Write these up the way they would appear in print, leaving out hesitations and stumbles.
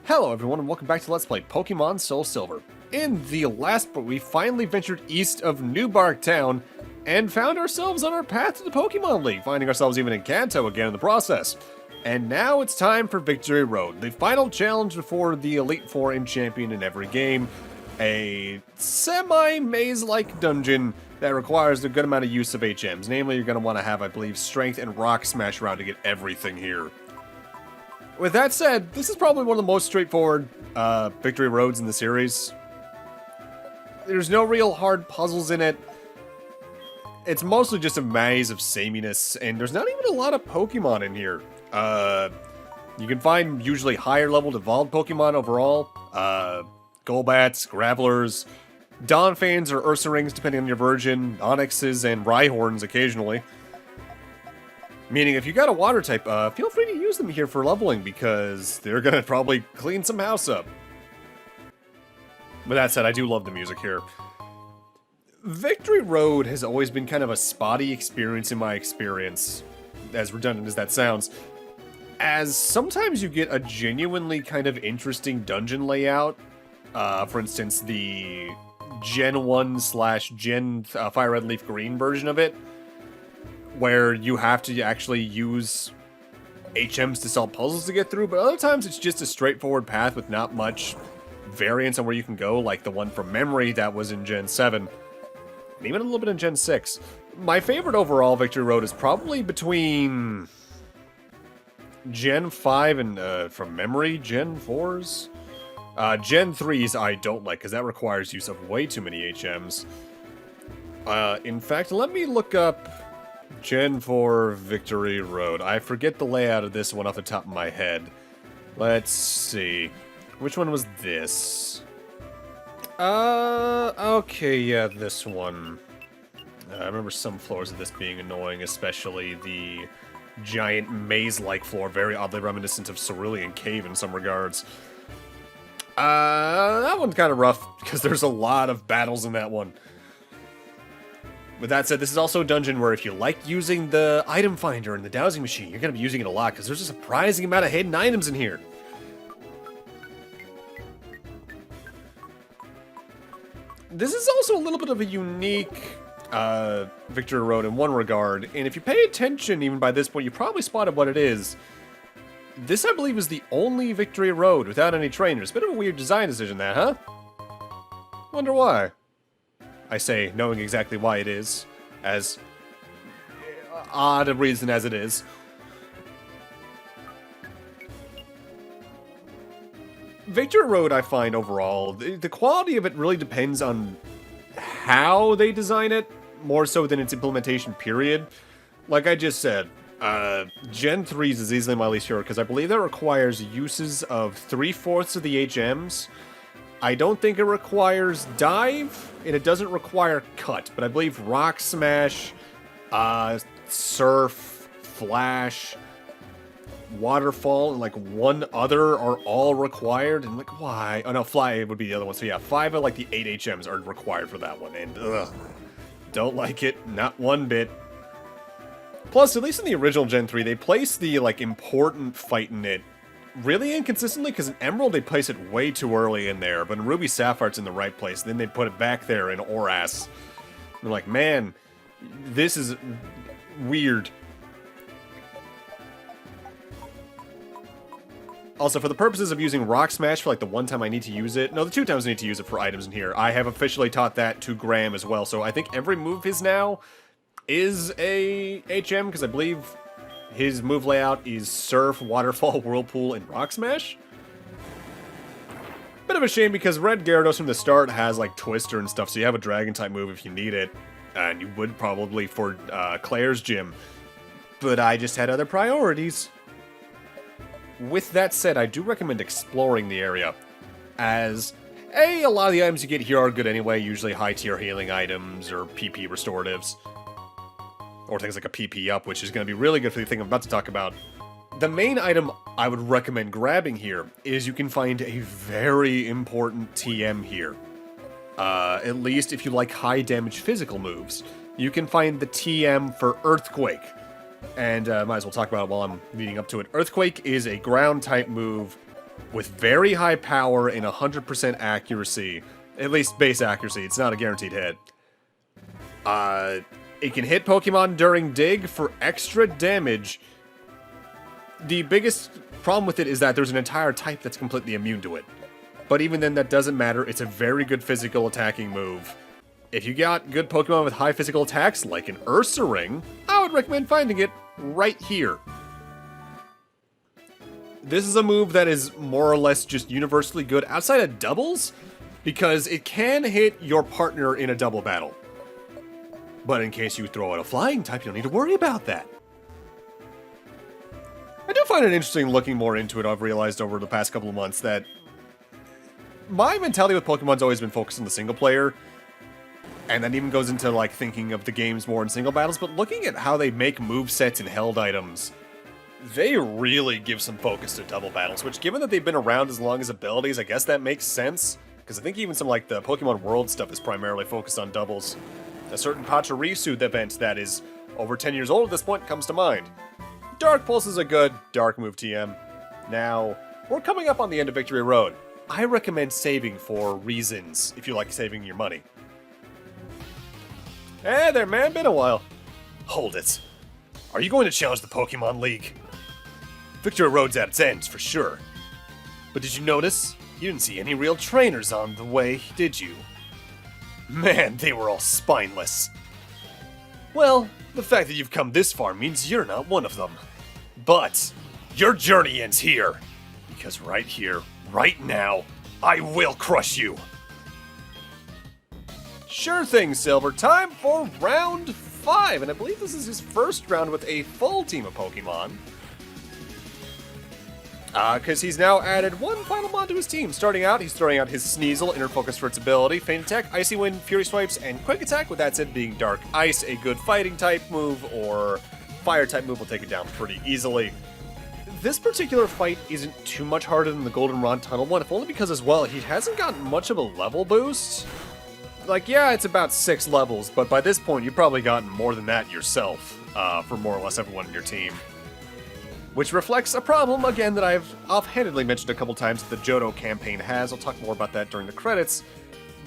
Hello everyone and welcome back to Let's Play Pokemon SoulSilver. In the last part, we finally ventured east of New Bark Town and found ourselves on our path to the Pokemon League, finding ourselves even in Kanto again in the process. And now it's time for Victory Road, the final challenge before the Elite Four and Champion in every game. A semi-maze-like dungeon that requires a good amount of use of HMs. Namely, you're going to want to have, I believe, Strength and Rock Smash around to get everything here. With that said, this is probably one of the most straightforward victory roads in the series. There's no real hard puzzles in it. It's mostly just a maze of sameness, and there's not even a lot of Pokemon in here. You can find usually higher leveled evolved Pokemon overall. Golbats, Gravelers, Donphans or Ursarings depending on your version, Onyxes, and Rhyhorns occasionally. Meaning, if you got a water type, feel free to use them here for leveling, because they're gonna probably clean some house up. With that said, I do love the music here. Victory Road has always been kind of a spotty experience in my experience, as redundant as that sounds, as sometimes you get a genuinely kind of interesting dungeon layout. For instance, the Gen 1/Gen Fire Red Leaf Green version of it, where you have to actually use HMs to solve puzzles to get through, but other times it's just a straightforward path with not much variance on where you can go, like the one from memory that was in Gen 7, and even a little bit in Gen 6. My favorite overall Victory Road is probably between Gen 5 and, from memory, Gen 4s? Gen 3s I don't like, because that requires use of way too many HMs. In fact, let me look up Gen 4 Victory Road. I forget the layout of this one off the top of my head. Let's see. Which one was this? Okay, yeah, this one. I remember some floors of this being annoying, especially the giant maze-like floor, very oddly reminiscent of Cerulean Cave in some regards. That one's kind of rough, because there's a lot of battles in that one. With that said, this is also a dungeon where if you like using the item finder and the dowsing machine, you're going to be using it a lot, because there's a surprising amount of hidden items in here. This is also a little bit of a unique Victory Road in one regard, and if you pay attention, even by this point, you probably spotted what it is. This, I believe, is the only Victory Road without any trainers. Bit of a weird design decision, that, huh? Wonder why. I say, knowing exactly why it is, as odd a reason as it is. Victory Road, I find, overall, the quality of it really depends on how they design it, more so than its implementation, period. Like I just said, Gen 3s is easily my least favorite, because I believe that requires uses of 3/4 of the HMs. I don't think it requires Dive, and it doesn't require Cut, but I believe Rock Smash, Surf, Flash, Waterfall, and like one other are all required, and like, why? Oh no, Fly would be the other one, so yeah, 5 of like the 8 HMs are required for that one, and ugh, don't like it, not one bit. Plus, at least in the original Gen 3, they place the like important fight in it really inconsistently, because in Emerald they place it way too early in there, but in Ruby Sapphire it's in the right place, then they put it back there in Oras. I'm like, man, this is weird. Also, for the purposes of using Rock Smash for like the one time I need to use it, no, the 2 times I need to use it for items in here, I have officially taught that to Graham as well, so I think every move his now is a HM, because I believe his move layout is Surf, Waterfall, Whirlpool, and Rock Smash. Bit of a shame, because Red Gyarados from the start has like Twister and stuff, so you have a Dragon-type move if you need it, and you would probably for Claire's gym. But I just had other priorities. With that said, I do recommend exploring the area, as A, a lot of the items you get here are good anyway, usually high-tier healing items or PP restoratives. Or things like a PP up, which is going to be really good for the thing I'm about to talk about. The main item I would recommend grabbing here is you can find a very important TM here. At least if you like high damage physical moves. You can find the TM for Earthquake. And might as well talk about it while I'm leading up to it. Earthquake is a ground type move with very high power and 100% accuracy. At least base accuracy, it's not a guaranteed hit. It can hit Pokemon during Dig for extra damage. The biggest problem with it is that there's an entire type that's completely immune to it. But even then, that doesn't matter. It's a very good physical attacking move. If you got good Pokemon with high physical attacks, like an Ursaring, I would recommend finding it right here. This is a move that is more or less just universally good outside of doubles, because it can hit your partner in a double battle. But in case you throw out a flying type, you don't need to worry about that. I do find it interesting looking more into it. I've realized over the past couple of months that my mentality with Pokemon's always been focused on the single player, and that even goes into like thinking of the games more in single battles, but looking at how they make movesets and held items, they really give some focus to double battles, which given that they've been around as long as abilities, I guess that makes sense, because I think even some like the Pokemon World stuff is primarily focused on doubles. A certain Pachirisu event that is over 10 years old at this point comes to mind. Dark Pulse is a good Dark move TM. Now, we're coming up on the end of Victory Road. I recommend saving for reasons, if you like saving your money. Hey there, man, been a while. Hold it. Are you going to challenge the Pokemon League? Victory Road's at its end, for sure. But did you notice? You didn't see any real trainers on the way, did you? Man, they were all spineless. Well, the fact that you've come this far means you're not one of them. But your journey ends here. Because right here, right now, I will crush you. Sure thing, Silver. Time for round 5. And I believe this is his first round with a full team of Pokemon. Because he's now added one final mod to his team. Starting out, he's throwing out his Sneasel, Inner Focus for its ability, Feint Attack, Icy Wind, Fury Swipes, and Quick Attack, with that said being Dark Ice, a good fighting type move, or fire type move will take it down pretty easily. This particular fight isn't too much harder than the Goldenrod Tunnel one, if only because as well, he hasn't gotten much of a level boost. Like, yeah, it's about 6 levels, but by this point, you've probably gotten more than that yourself, for more or less everyone in your team. Which reflects a problem, again, that I've offhandedly mentioned a couple times that the Johto campaign has. I'll talk more about that during the credits.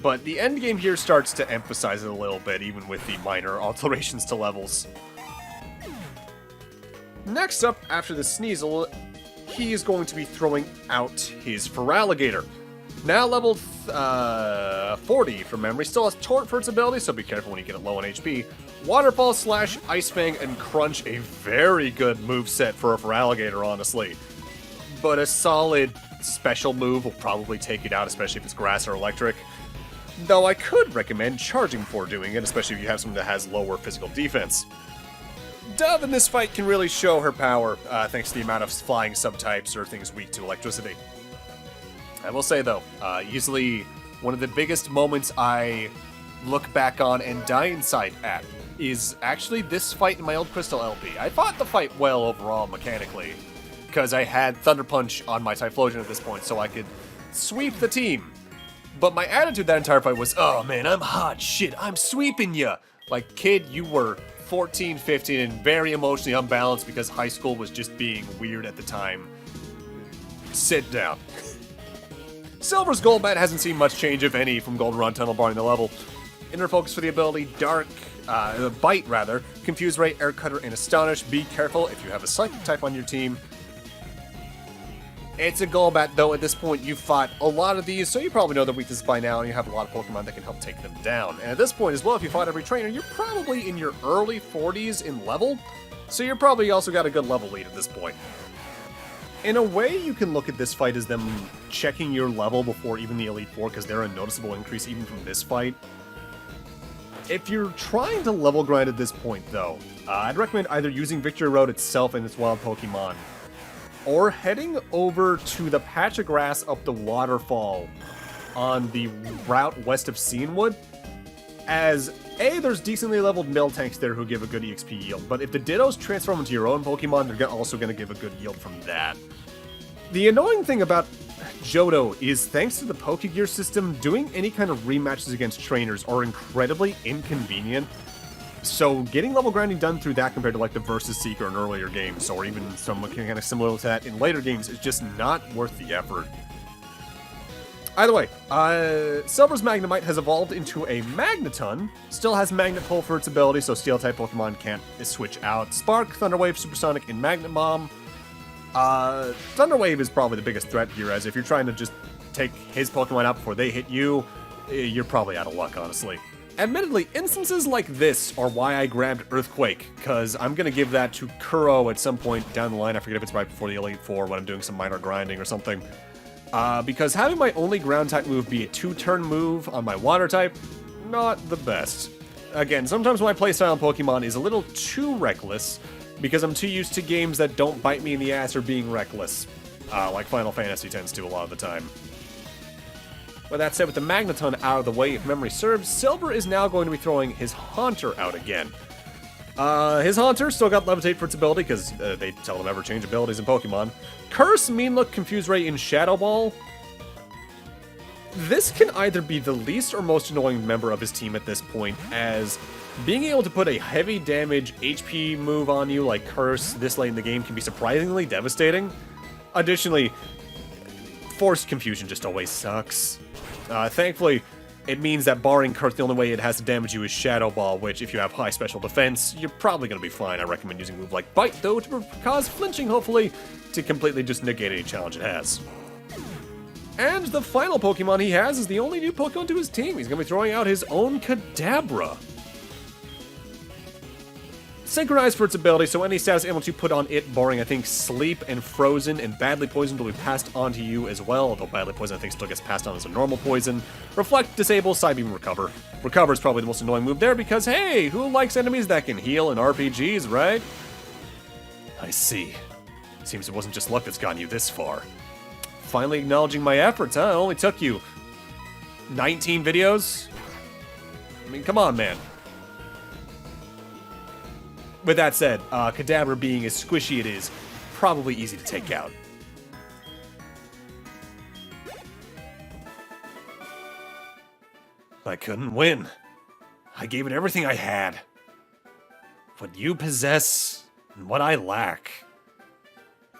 But the endgame here starts to emphasize it a little bit, even with the minor alterations to levels. Next up, after the Sneasel, he is going to be throwing out his Feraligatr. Now leveled 40 from memory, still has Taunt for its ability, so be careful when you get it low on HP. Waterfall, Slash, Ice Fang, and Crunch, a very good moveset for a Feraligatr, honestly. But a solid special move will probably take it out, especially if it's Grass or Electric. Though I could recommend charging before doing it, especially if you have someone that has lower physical defense. Dove in this fight can really show her power, thanks to the amount of flying subtypes or things weak to electricity. I will say though, easily one of the biggest moments I look back on and die inside at is actually this fight in my old Crystal LP. I fought the fight well overall mechanically, because I had Thunder Punch on my Typhlosion at this point so I could sweep the team. But my attitude that entire fight was, oh man, I'm hot shit, I'm sweeping ya! Like, kid, you were 14, 15 and very emotionally unbalanced because high school was just being weird at the time. Sit down. Silver's Golbat hasn't seen much change, if any, from Goldenrod Tunnel barring the level. Inner Focus for the ability, Bite rather, Confuse Ray, Air Cutter, and Astonish. Be careful if you have a Psychic type on your team. It's a Golbat, though at this point you've fought a lot of these, so you probably know their weaknesses by now, and you have a lot of Pokemon that can help take them down. And at this point as well, if you fought every trainer, you're probably in your early 40s in level, so you're probably also got a good level lead at this point. In a way, you can look at this fight as them checking your level before even the Elite Four, because they're a noticeable increase even from this fight. If you're trying to level grind at this point, though, I'd recommend either using Victory Road itself and its wild Pokemon, or heading over to the patch of grass up the waterfall on the route west of Cianwood, as there's decently leveled Miltanks there who give a good EXP yield, but if the Dittos transform into your own Pokemon, they're also going to give a good yield from that. The annoying thing about Johto is, thanks to the Pokegear system, doing any kind of rematches against trainers are incredibly inconvenient. So getting level grinding done through that compared to like the Versus Seeker in earlier games, or even some kind of similar to that in later games, is just not worth the effort. Either way, Silver's Magnemite has evolved into a Magneton, still has Magnet Pull for its ability, so Steel-type Pokemon can't switch out. Spark, Thunder Wave, Supersonic, and Magnet Bomb. Thunder Wave is probably the biggest threat here, as if you're trying to just take his Pokemon out before they hit you, you're probably out of luck, honestly. Admittedly, instances like this are why I grabbed Earthquake, because I'm going to give that to Kuro at some point down the line. I forget if it's right before the Elite Four when I'm doing some minor grinding or something. Because having my only ground-type move be a 2-turn move on my water-type, not the best. Again, sometimes my playstyle on Pokemon is a little too reckless, because I'm too used to games that don't bite me in the ass or being reckless, like Final Fantasy tends to a lot of the time. With that said, with the Magneton out of the way, if memory serves, Silver is now going to be throwing his Haunter out again. His Haunter still got Levitate for its ability, because they seldom ever change abilities in Pokemon. Curse, Mean Look, Confuse Ray, and Shadow Ball. This can either be the least or most annoying member of his team at this point, as being able to put a heavy damage HP move on you like Curse this late in the game can be surprisingly devastating. Additionally, Forced Confusion just always sucks. Thankfully, it means that barring Curse, the only way it has to damage you is Shadow Ball, which if you have high special defense, you're probably going to be fine. I recommend using a move like Bite, though, to cause flinching, hopefully, to completely just negate any challenge it has. And the final Pokemon he has is the only new Pokemon to his team. He's going to be throwing out his own Kadabra. Synchronized for its ability, so any status able to put on it, barring, I think, Sleep and Frozen and Badly Poisoned, will be passed on to you as well, although Badly Poisoned, I think, still gets passed on as a normal poison. Reflect, Disable, Psybeam, Recover. Recover is probably the most annoying move there, because, hey, who likes enemies that can heal in RPGs, right? I see. Seems it wasn't just luck that's gotten you this far. Finally acknowledging my efforts, huh? It only took you 19 videos? I mean, come on, man. With that said, Kadabra being as squishy it is, probably easy to take out. I couldn't win. I gave it everything I had. What you possess, and what I lack.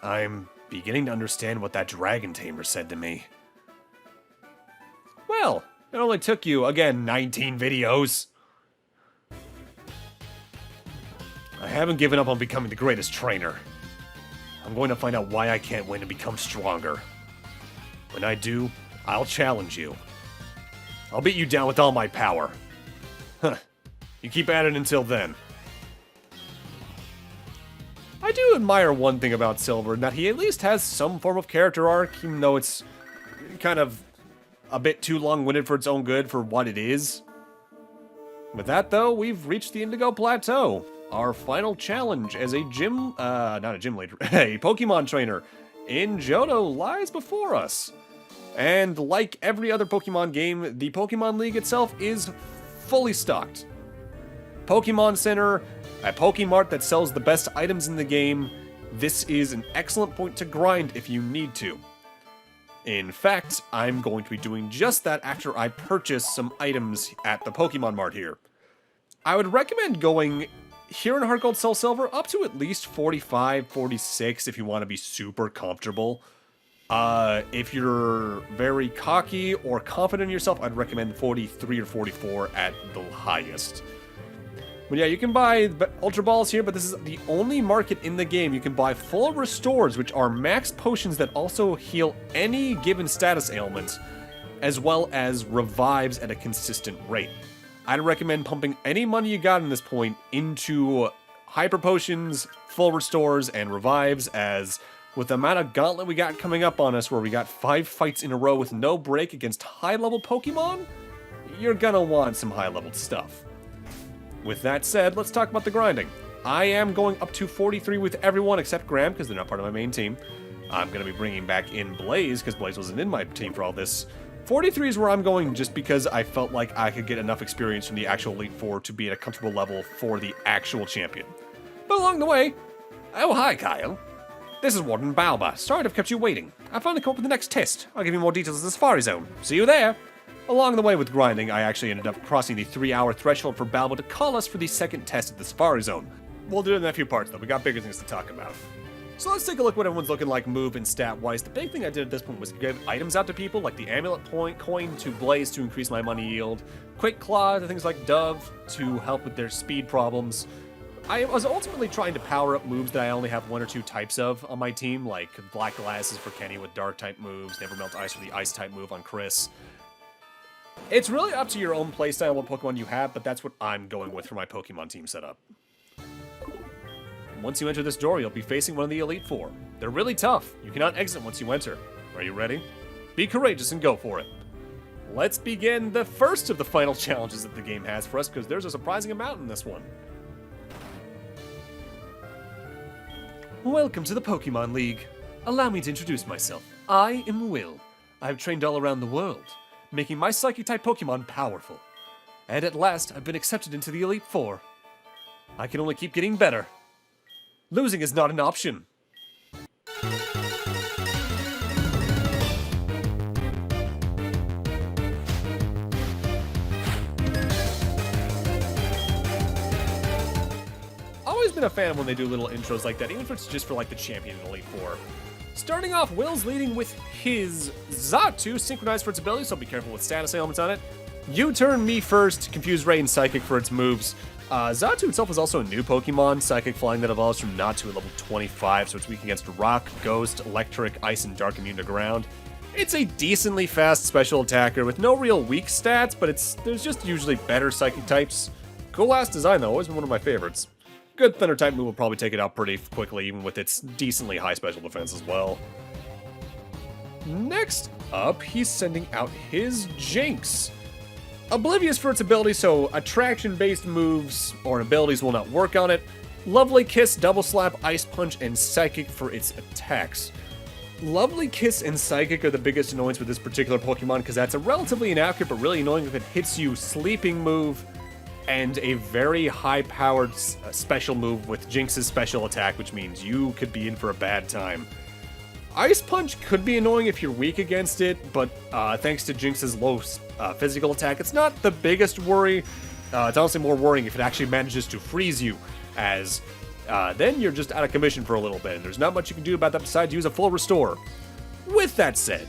I'm beginning to understand what that dragon tamer said to me. Well, it only took you, again, 19 videos. I haven't given up on becoming the greatest trainer. I'm going to find out why I can't win and become stronger. When I do, I'll challenge you. I'll beat you down with all my power. Huh. You keep at it until then. I do admire one thing about Silver, and that he at least has some form of character arc, even though it's kind of a bit too long-winded for its own good for what it is. With that, though, we've reached the Indigo Plateau. Our final challenge as a not a gym leader, a Pokemon trainer in Johto lies before us. And like every other Pokemon game, the Pokemon League itself is fully stocked. Pokemon Center, a Pokemart that sells the best items in the game. This is an excellent point to grind if you need to. In fact, I'm going to be doing just that after I purchase some items at the Pokemon Mart here. I would recommend going here in Heart Gold SoulSilver up to at least 45, 46 if you want to be super comfortable. If you're very cocky or confident in yourself, I'd recommend 43 or 44 at the highest. But yeah, you can buy Ultra Balls here, but this is the only market in the game you can buy full restores, which are max potions that also heal any given status ailment, as well as revives at a consistent rate. I'd recommend pumping any money you got in this point into Hyper Potions, full restores, and revives, as with the amount of gauntlet we got coming up on us, where we got 5 fights in a row with no break against high-level Pokemon, you're gonna want some high-level stuff. With that said, let's talk about the grinding. I am going up to 43 with everyone except Graham, because they're not part of my main team. I'm going to be bringing back in Blaze, because Blaze wasn't in my team for all this. 43 is where I'm going just because I felt like I could get enough experience from the actual Elite Four to be at a comfortable level for the actual champion. But along the way... Oh, hi, Kyle. This is Warden Balba. Sorry to have kept you waiting. I finally come up with the next test. I'll give you more details at the Safari Zone. See you there! Along the way with grinding, I actually ended up crossing the 3-hour threshold for Balbo to call us for the second test at the Safari Zone. We'll do it in a few parts though, we got bigger things to talk about. So let's take a look at what everyone's looking like move and stat-wise. The big thing I did at this point was give items out to people, like the Amulet coin to Blaze to increase my money yield, Quick Claw to things like Dove to help with their speed problems. I was ultimately trying to power up moves that I only have 1 or 2 types of on my team, like Black Glasses for Kenny with Dark-type moves, Never Melt Ice for the Ice-type move on Chris. It's really up to your own playstyle what Pokemon you have, but that's what I'm going with for my Pokemon team setup. Once you enter this door, you'll be facing one of the Elite Four. They're really tough. You cannot exit once you enter. Are you ready? Be courageous and go for it. Let's begin the first of the final challenges that the game has for us, because there's a surprising amount in this one. Welcome to the Pokemon League. Allow me to introduce myself. I am Will. I've trained all around the world, making my Psychic-type Pokemon powerful. And at last, I've been accepted into the Elite Four. I can only keep getting better. Losing is not an option. Always been a fan when they do little intros like that, even if it's just for like the champion in Elite Four. Starting off, Will's leading with his Xatu, synchronized for its ability, so be careful with status ailments on it. U-turn, Me First, Confuse Ray, and Psychic for its moves. Xatu itself is also a new Pokemon, Psychic Flying, that evolves from Natu at level 25, so it's weak against Rock, Ghost, Electric, Ice, and Dark, immune to ground. It's a decently fast special attacker with no real weak stats, but there's just usually better Psychic types. Cool ass design though, always been one of my favorites. Good Thunder type move will probably take it out pretty quickly, even with its decently high special defense as well. Next up, he's sending out his Jinx. Oblivious for its ability, so attraction-based moves or abilities will not work on it. Lovely Kiss, Double Slap, Ice Punch, and Psychic for its attacks. Lovely Kiss and Psychic are the biggest annoyance with this particular Pokemon, because that's a relatively inaccurate but really annoying if it hits you sleeping move, and a very high-powered special move with Jinx's special attack, which means you could be in for a bad time. Ice Punch could be annoying if you're weak against it, but thanks to Jinx's low physical attack, it's not the biggest worry. It's honestly more worrying if it actually manages to freeze you, as then you're just out of commission for a little bit, and there's not much you can do about that besides use a full restore. With that said,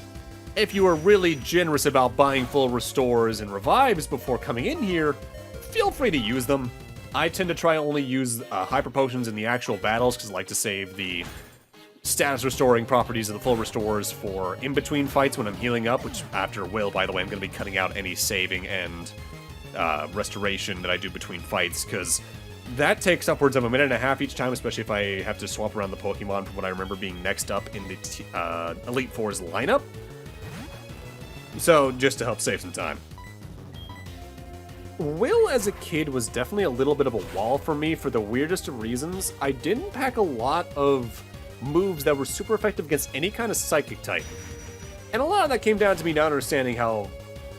if you are really generous about buying full restores and revives before coming in here, feel free to use them. I tend to try only use hyper potions in the actual battles, because I like to save the status restoring properties of the full restores for in-between fights when I'm healing up, which after Will, by the way, I'm going to be cutting out any saving and restoration that I do between fights, because that takes upwards of 1.5 minutes each time, especially if I have to swap around the Pokemon from what I remember being next up in the Elite Four's lineup. So, just to help save some time. Will, as a kid, was definitely a little bit of a wall for me for the weirdest of reasons. I didn't pack a lot of moves that were super effective against any kind of Psychic type. And a lot of that came down to me not understanding how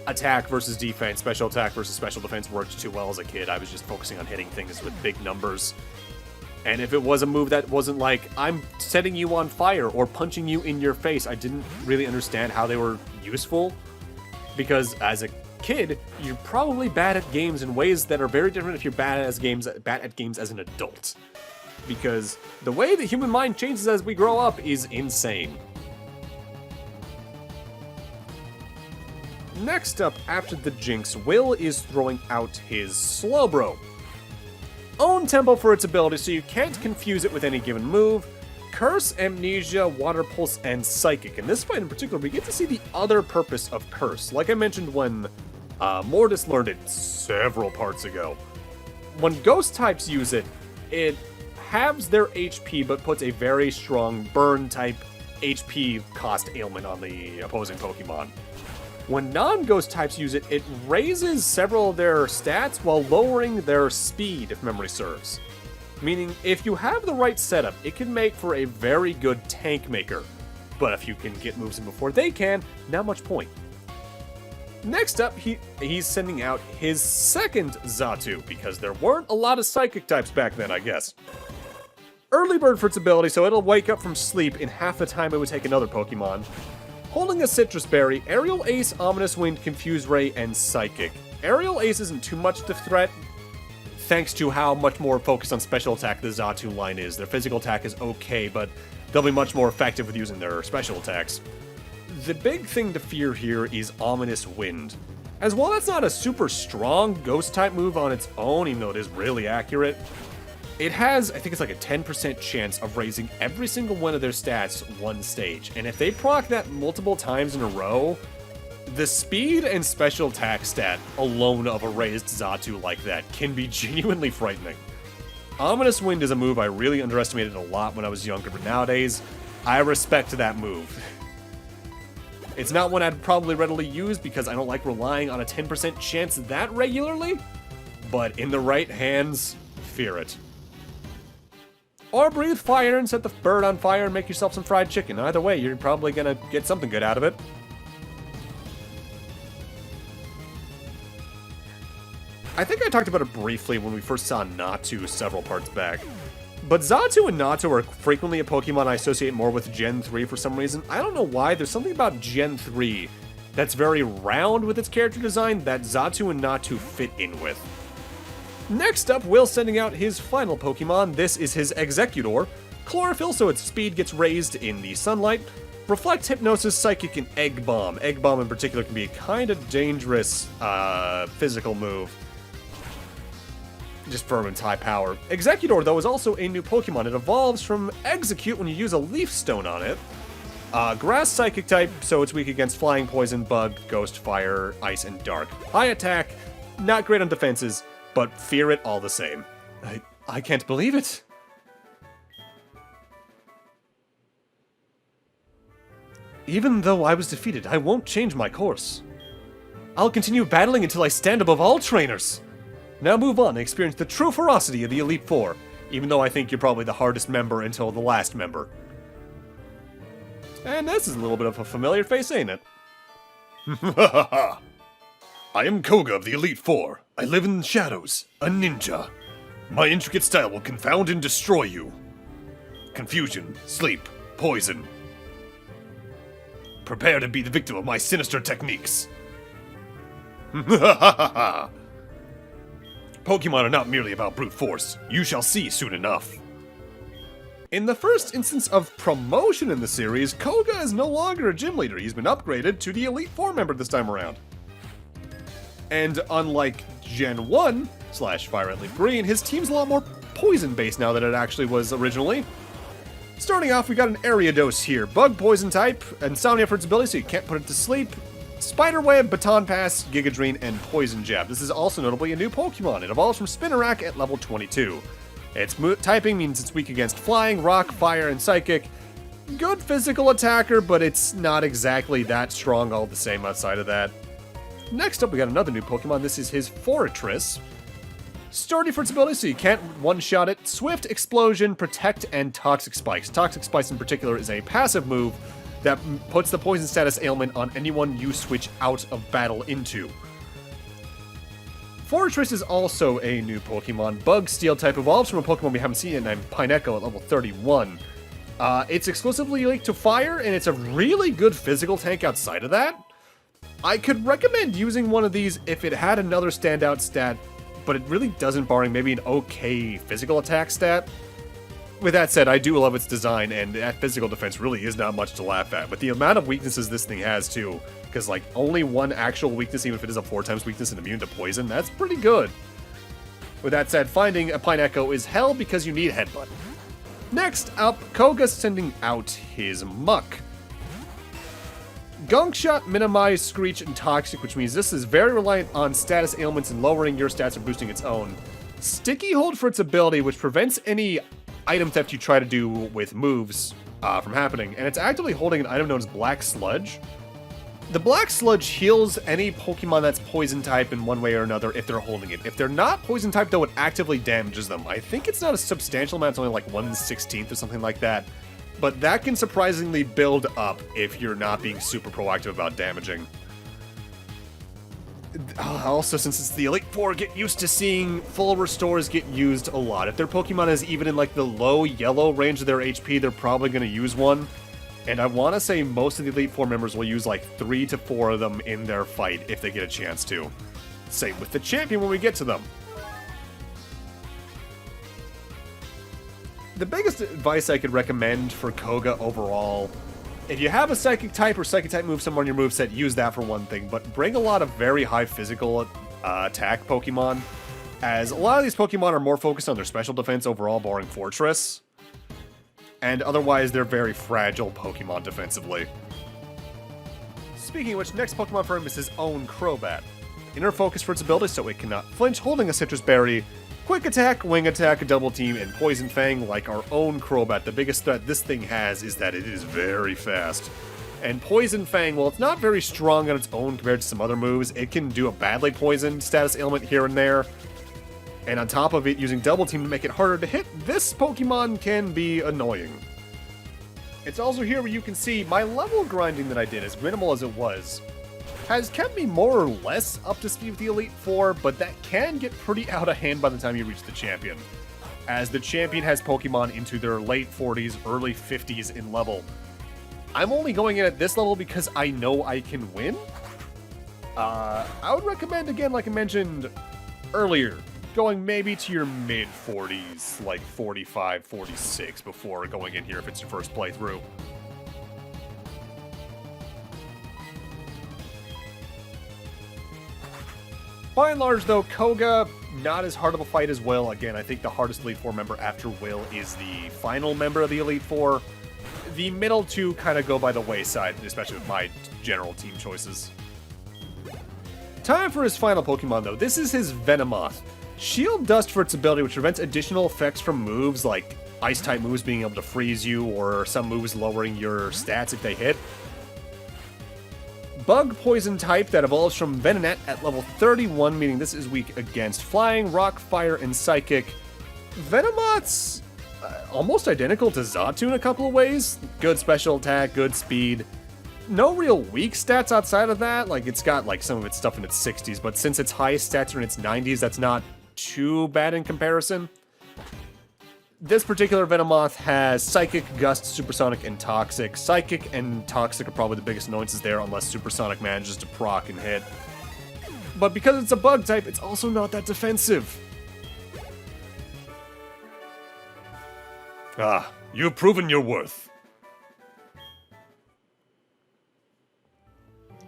attack versus defense, special attack versus special defense worked too well as a kid. I was just focusing on hitting things with big numbers. And if it was a move that wasn't like, I'm setting you on fire or punching you in your face, I didn't really understand how they were useful. Because as a kid, you're probably bad at games in ways that are very different if you're bad at games as an adult. Because the way the human mind changes as we grow up is insane. Next up, after the Jinx, Will is throwing out his Slowbro. Own tempo for its ability, so you can't confuse it with any given move. Curse, Amnesia, Water Pulse, and Psychic. In this fight in particular, we get to see the other purpose of Curse. Like I mentioned when Mortis learned it several parts ago. When Ghost types use it, it halves their HP but puts a very strong burn-type HP cost ailment on the opposing Pokemon. When non-Ghost types use it, it raises several of their stats while lowering their speed, if memory serves. Meaning, if you have the right setup, it can make for a very good tank maker. But if you can get moves in before they can, not much point. Next up, he's sending out his second Xatu, because there weren't a lot of Psychic types back then, I guess. Early Bird for its ability, so it'll wake up from sleep in half the time it would take another Pokemon. Holding a Citrus Berry, Aerial Ace, Ominous Wind, Confuse Ray, and Psychic. Aerial Ace isn't too much of a threat, thanks to how much more focused on special attack the Xatu line is. Their physical attack is okay, but they'll be much more effective with using their special attacks. The big thing to fear here is Ominous Wind. As well, that's not a super strong Ghost-type move on its own, even though it is really accurate. It has, I think it's like a 10% chance of raising every single one of their stats one stage. And if they proc that multiple times in a row, the speed and special attack stat alone of a raised Xatu like that can be genuinely frightening. Ominous Wind is a move I really underestimated a lot when I was younger, but nowadays, I respect that move. It's not one I'd probably readily use because I don't like relying on a 10% chance that regularly, but in the right hands, fear it. Or breathe fire and set the bird on fire and make yourself some fried chicken. Either way, you're probably gonna get something good out of it. I think I talked about it briefly when we first saw Natu several parts back. But Xatu and Natu are frequently a Pokemon I associate more with Gen 3 for some reason. I don't know why, there's something about Gen 3 that's very round with its character design that Xatu and Natu fit in with. Next up, Will sending out his final Pokemon. This is his Executor. Chlorophyll, so its speed gets raised in the sunlight. Reflect, Hypnosis, Psychic, and Egg Bomb. Egg Bomb in particular can be a kind of dangerous physical move. Just firm and high power. Executor, though, is also a new Pokemon. It evolves from Execute when you use a Leaf Stone on it. Grass Psychic type, so it's weak against Flying, Poison, Bug, Ghost, Fire, Ice, and Dark. High attack, not great on defenses, but fear it all the same. I can't believe it. Even though I was defeated, I won't change my course. I'll continue battling until I stand above all trainers. Now move on and experience the true ferocity of the Elite Four, even though I think you're probably the hardest member until the last member. And this is a little bit of a familiar face, ain't it? I am Koga of the Elite Four. I live in the shadows, a ninja. My intricate style will confound and destroy you. Confusion, sleep, poison. Prepare to be the victim of my sinister techniques. Pokemon are not merely about brute force. You shall see soon enough. In the first instance of promotion in the series, Koga is no longer a gym leader. He's been upgraded to the Elite Four member this time around. And unlike Gen 1 / Fire Red Leaf Green, his team's a lot more poison-based now than it actually was originally. Starting off, we got an Ariados here. Bug Poison type, Insomnia for its ability, so you can't put it to sleep. Spiderweb, Baton Pass, Giga Drain, and Poison Jab. This is also notably a new Pokemon. It evolves from Spinarak at level 22. Its typing means it's weak against Flying, Rock, Fire, and Psychic. Good physical attacker, but it's not exactly that strong all the same outside of that. Next up, we got another new Pokemon. This is his Fortress. Sturdy for its ability, so you can't one-shot it. Swift, Explosion, Protect, and Toxic Spikes. Toxic Spikes in particular is a passive move that puts the poison status ailment on anyone you switch out of battle into. Fortress is also a new Pokemon. Bug Steel type evolves from a Pokemon we haven't seen yet named Pineco at level 31. It's exclusively linked to fire, and it's a really good physical tank outside of that. I could recommend using one of these if it had another standout stat, but it really doesn't, barring maybe an okay physical attack stat. With that said, I do love its design, and that physical defense really is not much to laugh at. But the amount of weaknesses this thing has, too, because, like, only one actual weakness, even if it is a 4x weakness and immune to poison, that's pretty good. With that said, finding a Pineco is hell because you need Headbutt. Next up, Koga's sending out his Muck. Gunk Shot, Minimize, Screech, and Toxic, which means this is very reliant on status ailments and lowering your stats or boosting its own. Sticky Hold for its ability, which prevents any item theft you try to do with moves from happening, and it's actively holding an item known as Black Sludge. The Black Sludge heals any Pokemon that's poison type in one way or another if they're holding it. If they're not poison type, though, it actively damages them. I think it's not a substantial amount, it's only like 1/16 or something like that, but that can surprisingly build up if you're not being super proactive about damaging. Also, since it's the Elite Four, get used to seeing full restores get used a lot. If their Pokemon is even in like the low yellow range of their HP, they're probably going to use one. And I want to say most of the Elite Four members will use like 3 to 4 of them in their fight if they get a chance to. Same with the champion when we get to them. The biggest advice I could recommend for Koga overall, if you have a Psychic type or Psychic type move somewhere in your moveset, use that for one thing, but bring a lot of very high physical attack Pokemon, as a lot of these Pokemon are more focused on their special defense overall, barring Fortress. And otherwise, they're very fragile Pokemon defensively. Speaking of which, next Pokemon for him is his own Crobat. Inner focus for its ability so it cannot flinch, holding a Citrus Berry, quick attack, wing attack, double team, and Poison Fang like our own Crobat. The biggest threat this thing has is that it is very fast. And Poison Fang, while it's not very strong on its own compared to some other moves, it can do a badly poisoned status ailment here and there. And on top of it, using Double Team to make it harder to hit, this Pokemon can be annoying. It's also here where you can see my level grinding that I did, as minimal as it was, has kept me more or less up to speed with the Elite Four, but that can get pretty out of hand by the time you reach the Champion, as the Champion has Pokemon into their late 40s, early 50s in level. I'm only going in at this level because I know I can win. I would recommend, again, like I mentioned earlier, going maybe to your mid-40s, like 45, 46, before going in here if it's your first playthrough. By and large, though, Koga, not as hard of a fight as Will. Again, I think the hardest Elite Four member after Will is the final member of the Elite Four. The middle two kind of go by the wayside, especially with my general team choices. Time for his final Pokemon, though. This is his Venomoth. Shield Dust for its ability, which prevents additional effects from moves, like Ice-type moves being able to freeze you, or some moves lowering your stats if they hit. Bug Poison type that evolves from Venonat at level 31, meaning this is weak against Flying, Rock, Fire, and Psychic. Venomoth's almost identical to Xatu in a couple of ways. Good special attack, good speed. No real weak stats outside of that. Like, it's got like some of its stuff in its 60s, but since its highest stats are in its 90s, that's not too bad in comparison. This particular Venomoth has Psychic, Gust, Supersonic, and Toxic. Psychic and Toxic are probably the biggest annoyances there, unless Supersonic manages to proc and hit. But because it's a bug type, it's also not that defensive. Ah, you've proven your worth.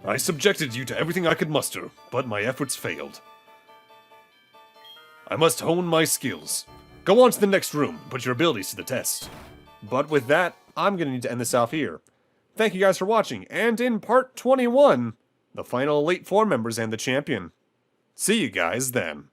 I subjected you to everything I could muster, but my efforts failed. I must hone my skills. Go on to the next room, put your abilities to the test. But with that, I'm going to need to end this off here. Thank you guys for watching, and in part 21, the final Elite Four members and the champion. See you guys then.